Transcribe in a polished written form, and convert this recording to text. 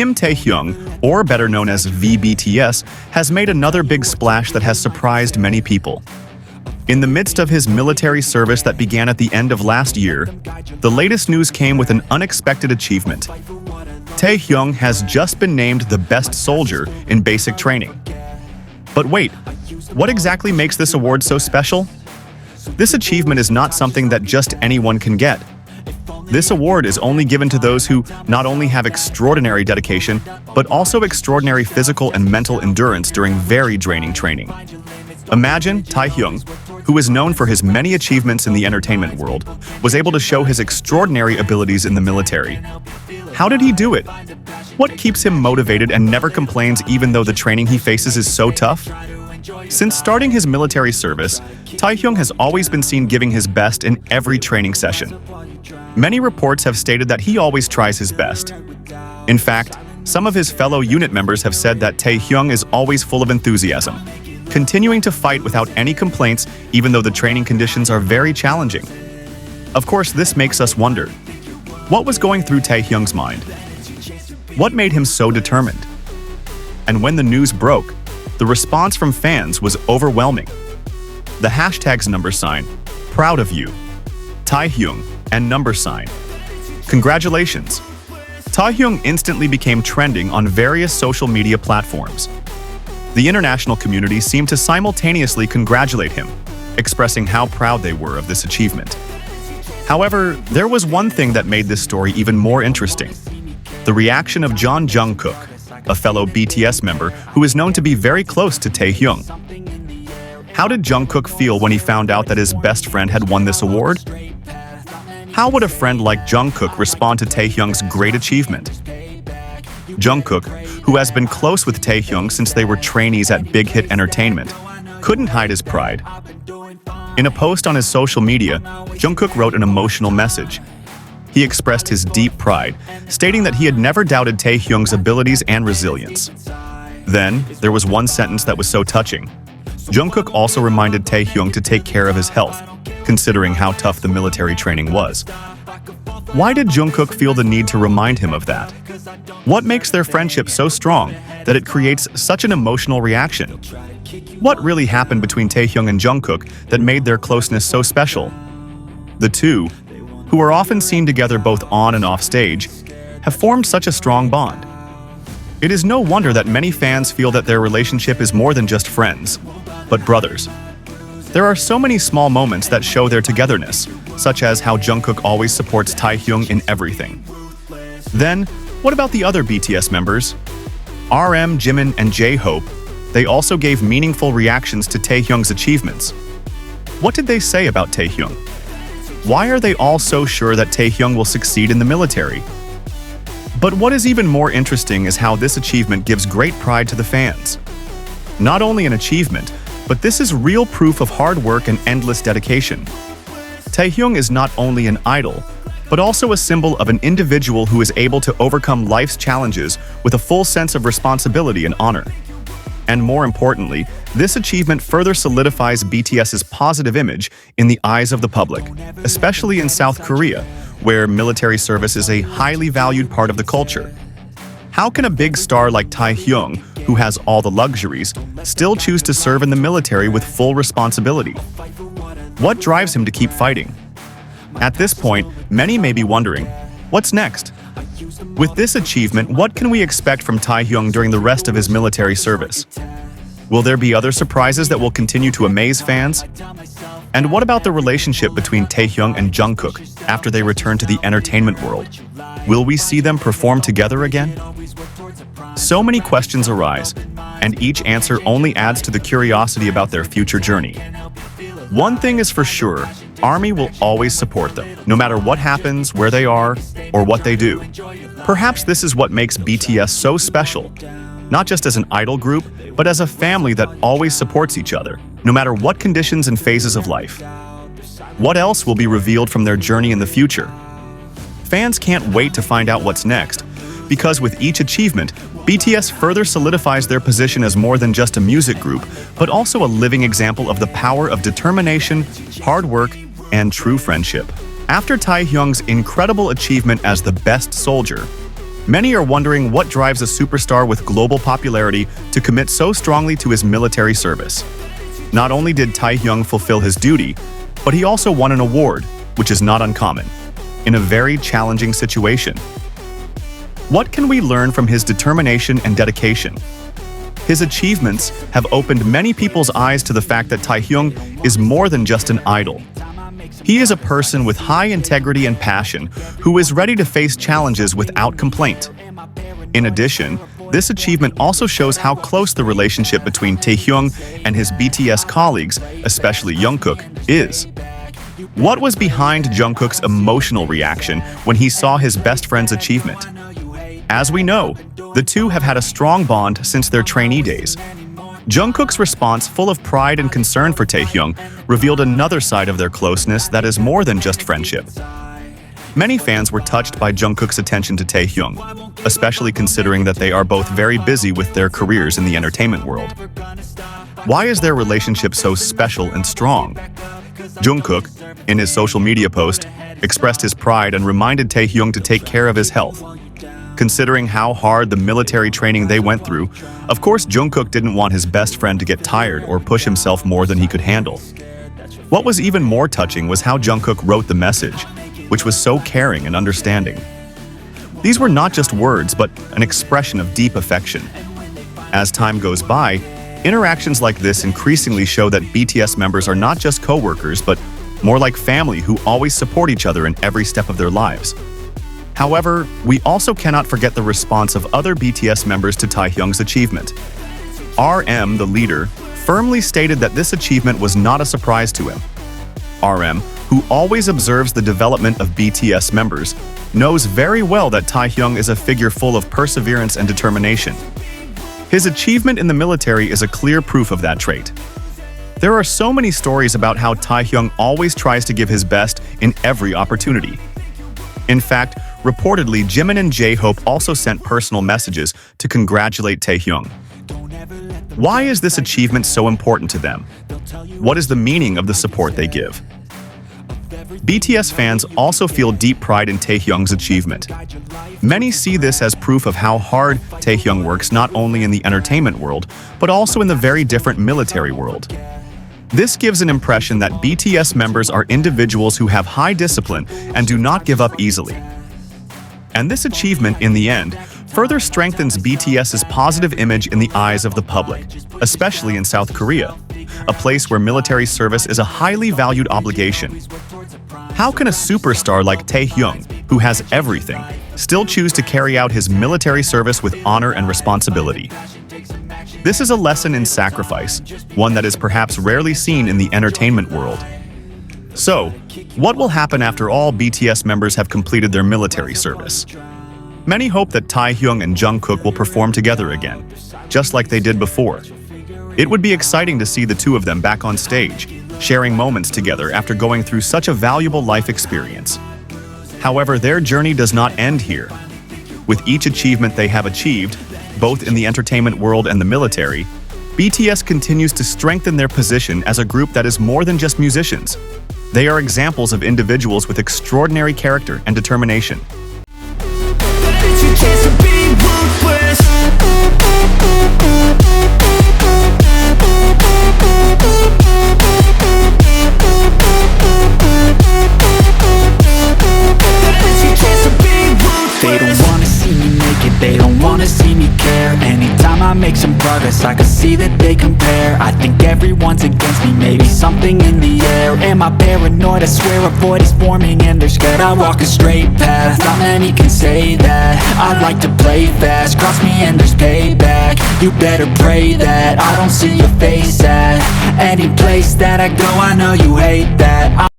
Kim Taehyung, or better known as VBTS, has made another big splash that has surprised many people. In the midst of his military service that began at the end of last year, the latest news came with an unexpected achievement. Taehyung has just been named the best soldier in basic training. But wait, what exactly makes this award so special? This achievement is not something that just anyone can get. This award is only given to those who not only have extraordinary dedication, but also extraordinary physical and mental endurance during very draining training. Imagine Taehyung, who is known for his many achievements in the entertainment world, was able to show his extraordinary abilities in the military. How did he do it? What keeps him motivated and never complains even though the training he faces is so tough? Since starting his military service, Taehyung has always been seen giving his best in every training session. Many reports have stated that he always tries his best. In fact, some of his fellow unit members have said that Taehyung is always full of enthusiasm, continuing to fight without any complaints even though the training conditions are very challenging. Of course, this makes us wonder, what was going through Taehyung's mind? What made him so determined? And when the news broke, the response from fans was overwhelming. The hashtags #, proud of you, Taehyung, and #. Congratulations! Taehyung instantly became trending on various social media platforms. The international community seemed to simultaneously congratulate him, expressing how proud they were of this achievement. However, there was one thing that made this story even more interesting: the reaction of Jungkook, a fellow BTS member who is known to be very close to Taehyung. How did Jungkook feel when he found out that his best friend had won this award? How would a friend like Jungkook respond to Taehyung's great achievement? Jungkook, who has been close with Taehyung since they were trainees at Big Hit Entertainment, couldn't hide his pride. In a post on his social media, Jungkook wrote an emotional message. He expressed his deep pride, stating that he had never doubted Taehyung's abilities and resilience. Then, there was one sentence that was so touching. Jungkook also reminded Taehyung to take care of his health, considering how tough the military training was. Why did Jungkook feel the need to remind him of that? What makes their friendship so strong that it creates such an emotional reaction? What really happened between Taehyung and Jungkook that made their closeness so special? The two, who are often seen together both on and off stage, have formed such a strong bond. It is no wonder that many fans feel that their relationship is more than just friends, but brothers. There are so many small moments that show their togetherness, such as how Jungkook always supports Taehyung in everything. Then, what about the other BTS members? RM, Jimin, and J-Hope. They also gave meaningful reactions to Taehyung's achievements. What did they say about Taehyung? Why are they all so sure that Taehyung will succeed in the military? But what is even more interesting is how this achievement gives great pride to the fans. Not only an achievement, but this is real proof of hard work and endless dedication. Taehyung is not only an idol, but also a symbol of an individual who is able to overcome life's challenges with a full sense of responsibility and honor. And more importantly, this achievement further solidifies BTS's positive image in the eyes of the public, especially in South Korea, where military service is a highly valued part of the culture. How can a big star like Taehyung, who has all the luxuries, still choose to serve in the military with full responsibility? What drives him to keep fighting? At this point, many may be wondering, what's next? With this achievement, what can we expect from Taehyung during the rest of his military service? Will there be other surprises that will continue to amaze fans? And what about the relationship between Taehyung and Jungkook after they return to the entertainment world? Will we see them perform together again? So many questions arise, and each answer only adds to the curiosity about their future journey. One thing is for sure, ARMY will always support them, no matter what happens, where they are, or what they do. Perhaps this is what makes BTS so special, not just as an idol group, but as a family that always supports each other, no matter what conditions and phases of life. What else will be revealed from their journey in the future? Fans can't wait to find out what's next, because with each achievement, BTS further solidifies their position as more than just a music group, but also a living example of the power of determination, hard work, and true friendship. After Taehyung's incredible achievement as the best soldier, Many are wondering what drives a superstar with global popularity to commit so strongly to his military service. Not only did Taehyung fulfill his duty, but he also won an award, which is not uncommon, in a very challenging situation. What can we learn from his determination and dedication? His achievements have opened many people's eyes to the fact that Taehyung is more than just an idol. He is a person with high integrity and passion who is ready to face challenges without complaint. In addition, this achievement also shows how close the relationship between Taehyung and his BTS colleagues, especially Jungkook, is. What was behind Jungkook's emotional reaction when he saw his best friend's achievement? As we know, the two have had a strong bond since their trainee days. Jungkook's response, full of pride and concern for Taehyung, revealed another side of their closeness that is more than just friendship. Many fans were touched by Jungkook's attention to Taehyung, especially considering that they are both very busy with their careers in the entertainment world. Why is their relationship so special and strong? Jungkook, in his social media post, expressed his pride and reminded Taehyung to take care of his health. Considering how hard the military training they went through, of course Jungkook didn't want his best friend to get tired or push himself more than he could handle. What was even more touching was how Jungkook wrote the message, which was so caring and understanding. These were not just words, but an expression of deep affection. As time goes by, interactions like this increasingly show that BTS members are not just co-workers, but more like family who always support each other in every step of their lives. However, we also cannot forget the response of other BTS members to Taehyung's achievement. RM, the leader, firmly stated that this achievement was not a surprise to him. RM, who always observes the development of BTS members, knows very well that Taehyung is a figure full of perseverance and determination. His achievement in the military is a clear proof of that trait. There are so many stories about how Taehyung always tries to give his best in every opportunity. In fact, reportedly, Jimin and J-Hope also sent personal messages to congratulate Taehyung. Why is this achievement so important to them? What is the meaning of the support they give? BTS fans also feel deep pride in Taehyung's achievement. Many see this as proof of how hard Taehyung works not only in the entertainment world, but also in the very different military world. This gives an impression that BTS members are individuals who have high discipline and do not give up easily. And this achievement, in the end, further strengthens BTS's positive image in the eyes of the public, especially in South Korea, a place where military service is a highly valued obligation. How can a superstar like Taehyung, who has everything, still choose to carry out his military service with honor and responsibility? This is a lesson in sacrifice, one that is perhaps rarely seen in the entertainment world. So, what will happen after all BTS members have completed their military service? Many hope that Taehyung and Jungkook will perform together again, just like they did before. It would be exciting to see the two of them back on stage, sharing moments together after going through such a valuable life experience. However, their journey does not end here. With each achievement they have achieved, both in the entertainment world and the military, BTS continues to strengthen their position as a group that is more than just musicians. They are examples of individuals with extraordinary character and determination. They don't wanna see me make it, they don't wanna see me care. Anytime I make some progress, I can see that they compare. I think everyone's against me, maybe something in the air. Am I paranoid? I swear a void is forming and they're scared. I walk a straight path, not many can say that. I like to play fast, cross me and there's payback. You better pray that I don't see your face at any place that I go. I know you hate that.